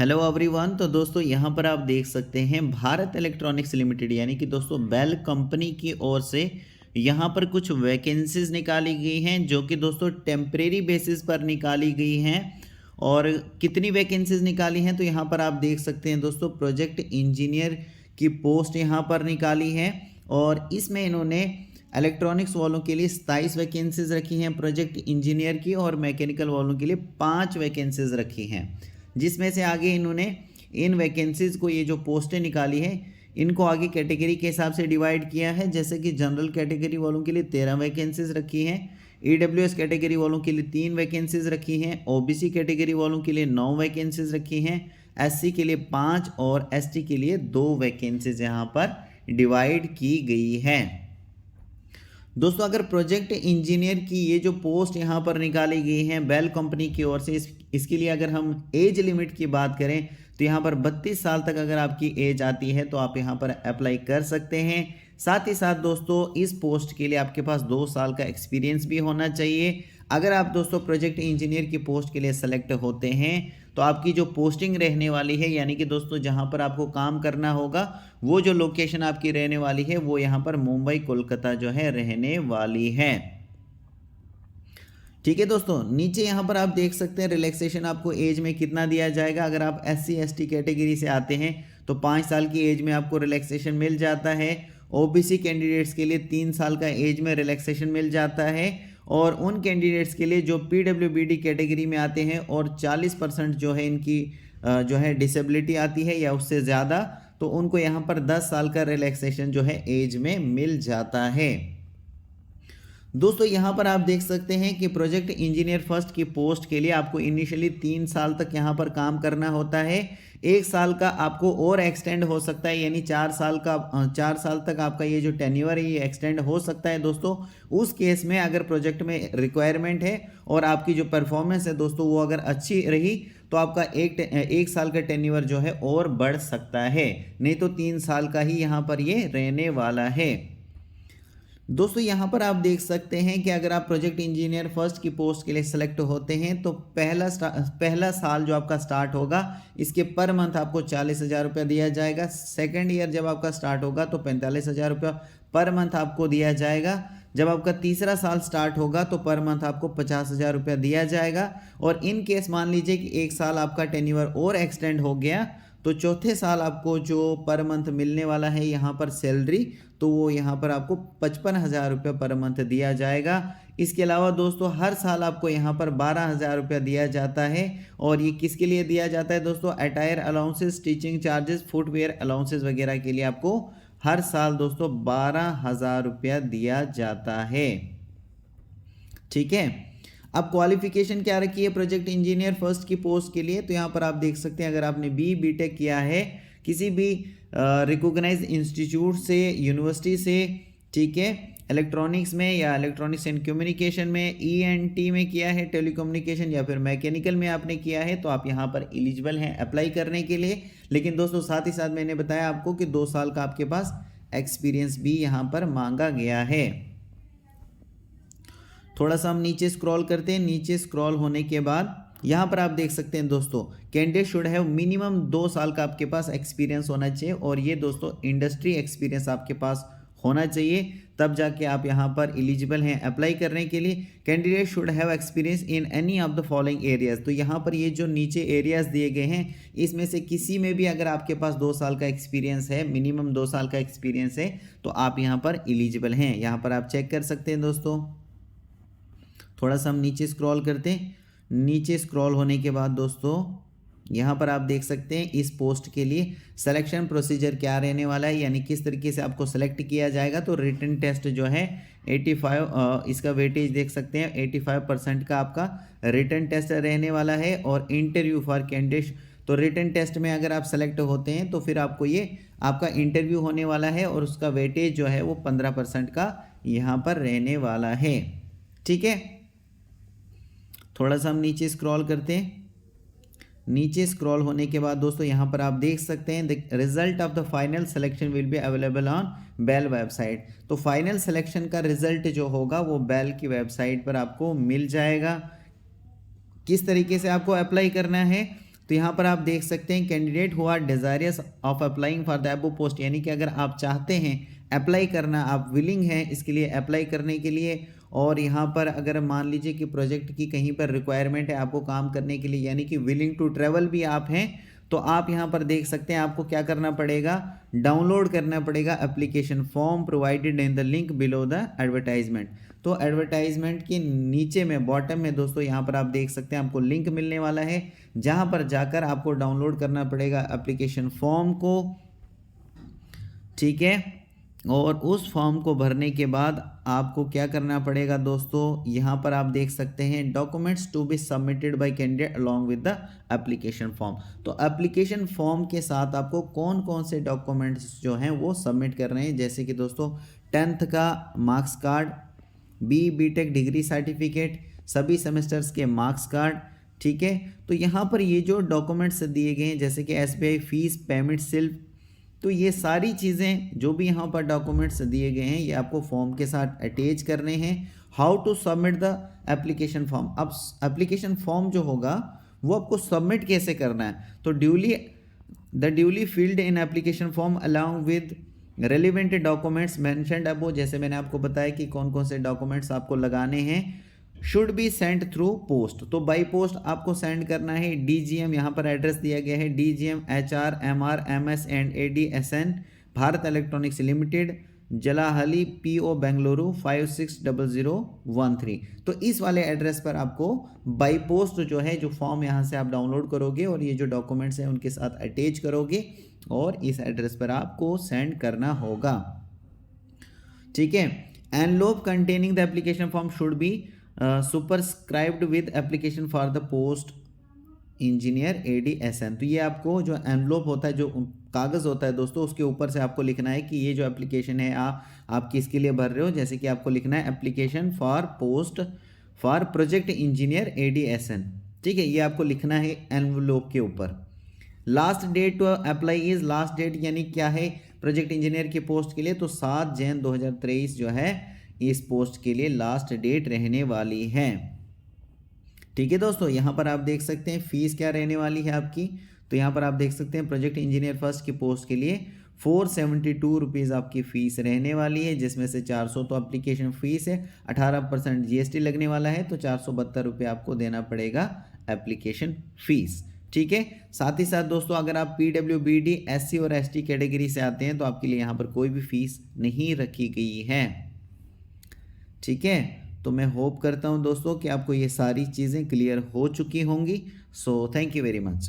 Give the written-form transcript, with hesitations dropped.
Hello everyone. तो दोस्तों यहाँ पर आप देख सकते हैं भारत इलेक्ट्रॉनिक्स लिमिटेड यानी कि दोस्तों बेल कंपनी की ओर से यहाँ पर कुछ वैकेंसीज निकाली गई हैं जो कि दोस्तों टेम्परेरी बेसिस पर निकाली गई हैं। और कितनी वैकेंसीज निकाली हैं तो यहाँ पर आप देख सकते हैं दोस्तों प्रोजेक्ट इंजीनियर की पोस्ट यहाँ पर निकाली है। और इसमें इन्होंने इलेक्ट्रॉनिक्स वालों के लिए 27 वैकेंसीज रखी हैं प्रोजेक्ट इंजीनियर की, और मैकेनिकल वालों के लिए 5 वैकेंसीज रखी हैं। जिसमें से आगे इन्होंने इन वैकेंसीज़ को, ये जो पोस्टें निकाली है, इनको आगे कैटेगरी के हिसाब से डिवाइड किया है। जैसे कि जनरल कैटेगरी वालों के लिए 13 वैकेंसीज रखी हैं, ईडब्ल्यूएस कैटेगरी वालों के लिए 3 वैकेंसीज रखी हैं, ओबीसी कैटेगरी वालों के लिए 9 वैकेंसीज रखी हैं, एससी के लिए 5 और एसटी के लिए 2 वैकेंसीज यहाँ पर डिवाइड की गई है। दोस्तों अगर प्रोजेक्ट इंजीनियर की ये जो पोस्ट यहाँ पर निकाली गई है बेल कंपनी की ओर से, इसके लिए अगर हम एज लिमिट की बात करें तो यहाँ पर 32 साल तक अगर आपकी एज आती है तो आप यहाँ पर अप्लाई कर सकते हैं। साथ ही साथ दोस्तों इस पोस्ट के लिए आपके पास 2 साल का एक्सपीरियंस भी होना चाहिए। अगर आप दोस्तों प्रोजेक्ट इंजीनियर की पोस्ट के लिए सेलेक्ट होते हैं तो आपकी जो पोस्टिंग रहने वाली है, यानी कि दोस्तों जहां पर आपको काम करना होगा, वो जो लोकेशन आपकी रहने वाली है वो यहां पर मुंबई कोलकाता जो है रहने वाली है। ठीक है दोस्तों, नीचे यहाँ पर आप देख सकते हैं रिलैक्सेशन आपको एज में कितना दिया जाएगा। अगर आप SC ST कैटेगरी से आते हैं तो 5 साल की एज में आपको रिलैक्सेशन मिल जाता है। OBC कैंडिडेट्स के लिए 3 साल का एज में रिलैक्सेशन मिल जाता है। और उन कैंडिडेट्स के लिए जो PWBD कैटेगरी में आते हैं और 40% जो है इनकी जो है डिसेबिलिटी आती है या उससे ज़्यादा, तो उनको यहाँ पर 10 साल का रिलैक्सेशन जो है एज में मिल जाता है। दोस्तों यहाँ पर आप देख सकते हैं कि प्रोजेक्ट इंजीनियर फर्स्ट की पोस्ट के लिए आपको इनिशियली 3 साल तक यहाँ पर काम करना होता है। 1 साल का आपको और एक्सटेंड हो सकता है, यानी 4 साल तक आपका ये जो टेन्योर है ये एक्सटेंड हो सकता है दोस्तों। उस केस में अगर प्रोजेक्ट में रिक्वायरमेंट है और आपकी जो परफॉर्मेंस है दोस्तों वो अगर अच्छी रही तो आपका एक साल का टेन्योर जो है और बढ़ सकता है, नहीं तो 3 साल का ही यहाँ पर ये रहने वाला है। दोस्तों यहाँ पर आप देख सकते हैं कि अगर आप प्रोजेक्ट इंजीनियर फर्स्ट की पोस्ट के लिए सेलेक्ट होते हैं तो पहला साल जो आपका स्टार्ट होगा इसके पर मंथ आपको 40,000 रुपया दिया जाएगा। सेकेंड ईयर जब आपका स्टार्ट होगा तो 45,000 रुपया पर मंथ आपको दिया जाएगा। जब आपका तीसरा साल स्टार्ट होगा तो पर मंथ आपको 50,000 रुपया दिया जाएगा। और इन केस मान लीजिए कि 1 साल आपका टेन्योर और एक्सटेंड हो गया तो चौथे साल आपको जो पर मंथ मिलने वाला है यहाँ पर सैलरी, तो वो यहाँ पर आपको 55,000 रुपये पर मंथ दिया जाएगा। इसके अलावा दोस्तों हर साल आपको यहाँ पर 12,000 रुपया दिया जाता है। और ये किसके लिए दिया जाता है दोस्तों? Attire allowances, teaching charges, footwear allowances वगैरह के लिए आपको हर साल दोस्तों 12,000 रुपया दिया जाता है। ठीक है, अब क्वालिफिकेशन क्या रखी है प्रोजेक्ट इंजीनियर फर्स्ट की पोस्ट के लिए, तो यहाँ पर आप देख सकते हैं अगर आपने BTech किया है किसी भी रिकॉग्नाइज्ड इंस्टीट्यूट से, यूनिवर्सिटी से, ठीक है, इलेक्ट्रॉनिक्स में या इलेक्ट्रॉनिक्स एंड कम्युनिकेशन में, ENT में किया है, टेलीकम्युनिकेशन या फिर मैकेनिकल में आपने किया है, तो आप यहाँ पर एलिजिबल हैं अप्लाई करने के लिए। लेकिन दोस्तों साथ ही साथ मैंने बताया आपको कि 2 साल का आपके पास एक्सपीरियंस भी यहाँ पर मांगा गया है। थोड़ा सा हम नीचे स्क्रॉल करते हैं। नीचे स्क्रॉल होने के बाद यहाँ पर आप देख सकते हैं दोस्तों कैंडिडेट शुड हैव मिनिमम 2 साल का आपके पास एक्सपीरियंस होना चाहिए। और ये दोस्तों इंडस्ट्री एक्सपीरियंस आपके पास होना चाहिए, तब जाके आप यहाँ पर एलिजिबल हैं अप्लाई करने के लिए। Candidate should have experience in any of the following areas. तो यहाँ पर ये जो नीचे एरियाज दिए गए हैं इसमें से किसी में भी अगर आपके पास 2 साल का एक्सपीरियंस है, मिनिमम 2 साल का एक्सपीरियंस है, तो आप यहाँ पर एलिजिबल हैं। यहाँ पर आप चेक कर सकते हैं दोस्तों। थोड़ा सा हम नीचे स्क्रॉल करते हैं। नीचे स्क्रॉल होने के बाद दोस्तों यहाँ पर आप देख सकते हैं इस पोस्ट के लिए सिलेक्शन प्रोसीजर क्या रहने वाला है, यानी किस तरीके से आपको सेलेक्ट किया जाएगा। तो रिटन टेस्ट जो है 85, इसका वेटेज देख सकते हैं 85% का आपका रिटन टेस्ट रहने वाला है। और इंटरव्यू फॉर कैंडिडेट, तो रिटन टेस्ट में अगर आप सेलेक्ट होते हैं तो फिर आपको ये आपका इंटरव्यू होने वाला है और उसका वेटेज जो है वो 15% का यहाँ पर रहने वाला है। ठीक है, थोड़ा सा हम नीचे स्क्रॉल करते हैं। नीचे स्क्रॉल होने के बाद दोस्तों यहाँ पर आप देख सकते हैं the result of the final selection will be available on BEL website. तो फाइनल सिलेक्शन का रिजल्ट जो होगा वो बेल की वेबसाइट पर आपको मिल जाएगा। किस तरीके से आपको अप्लाई करना है, तो यहाँ पर आप देख सकते हैं candidate who are desirous of applying for the above post, यानी कि अगर आप चाहते हैं अप्लाई करना, आप विलिंग हैं इसके लिए अप्लाई करने के लिए, और यहाँ पर अगर मान लीजिए कि प्रोजेक्ट की कहीं पर रिक्वायरमेंट है आपको काम करने के लिए, यानी कि विलिंग टू ट्रेवल भी आप हैं, तो आप यहाँ पर देख सकते हैं आपको क्या करना पड़ेगा, डाउनलोड करना पड़ेगा application form provided in the link below the advertisement. तो एडवर्टाइजमेंट के नीचे में बॉटम में दोस्तों यहाँ पर आप देख सकते हैं आपको लिंक मिलने वाला है, जहाँ पर जाकर आपको डाउनलोड करना पड़ेगा एप्लीकेशन फॉर्म को, ठीक है। और उस फॉर्म को भरने के बाद आपको क्या करना पड़ेगा दोस्तों, यहाँ पर आप देख सकते हैं documents to be submitted by candidate along with the application form. तो एप्लीकेशन फॉर्म के साथ आपको कौन कौन से डॉक्यूमेंट्स जो हैं वो सबमिट कर रहे हैं, जैसे कि दोस्तों 10th का marks card, BTech degree certificate, सभी सेमेस्टर्स के मार्क्स कार्ड, ठीक है। तो यहाँ पर ये जो डॉक्यूमेंट्स दिए गए हैं जैसे कि SBI फीस पेमेंट स्लिप, तो ये सारी चीज़ें जो भी यहाँ पर डॉक्यूमेंट्स दिए गए हैं ये आपको फॉर्म के साथ अटैच करने हैं। How to submit the application form, अब एप्लीकेशन फॉर्म जो होगा वो आपको सबमिट कैसे करना है, तो duly filled in application form along with relevant documents mentioned above, जैसे मैंने आपको बताया कि कौन कौन से डॉक्यूमेंट्स आपको लगाने हैं, should be send through post, तो बाई पोस्ट आपको सेंड करना है। DGM यहाँ पर एड्रेस दिया गया है DGM HR MR MS and ADSN Bharat Electronics Limited, Jalahalli PO Bengaluru 560013। तो इस वाले एड्रेस पर आपको बाई पोस्ट जो है जो फॉर्म यहाँ से आप डाउनलोड करोगे और ये जो डॉक्यूमेंट्स हैं उनके साथ अटैच करोगे और इस एड्रेस पर आपको सेंड करना होगा, ठीक है। Envelope containing the application form should be superscribed with application for the post engineer ADSN। तो ये आपको जो एनवेलप होता है, जो कागज़ होता है दोस्तों, उसके ऊपर से आपको लिखना है कि ये जो एप्लीकेशन है आप किसके लिए भर रहे हो, जैसे कि आपको लिखना है application for post for project engineer ADSN, ठीक है। ये आपको लिखना है एनवेलप के ऊपर। Last date to apply is, last date यानी क्या है प्रोजेक्ट इंजीनियर की पोस्ट के लिए, तो 7 जैन 2023 जो है इस पोस्ट के लिए लास्ट डेट रहने वाली है, ठीक है दोस्तों। यहाँ पर आप देख सकते हैं फीस क्या रहने वाली है आपकी, तो यहाँ पर आप देख सकते हैं प्रोजेक्ट इंजीनियर फर्स्ट की पोस्ट के लिए 472 रुपीज़ आपकी फ़ीस रहने वाली है, जिसमें से 400 तो एप्लीकेशन फ़ीस है, 18% GST लगने वाला है, तो 472 रुपये आपको देना पड़ेगा एप्लीकेशन फ़ीस, ठीक है। साथ ही साथ दोस्तों अगर आप PWBD SC और ST कैटेगरी से आते हैं तो आपके लिए यहाँ पर कोई भी फ़ीस नहीं रखी गई है, ठीक है। तो मैं होप करता हूँ दोस्तों कि आपको ये सारी चीज़ें क्लियर हो चुकी होंगी। So thank you very much.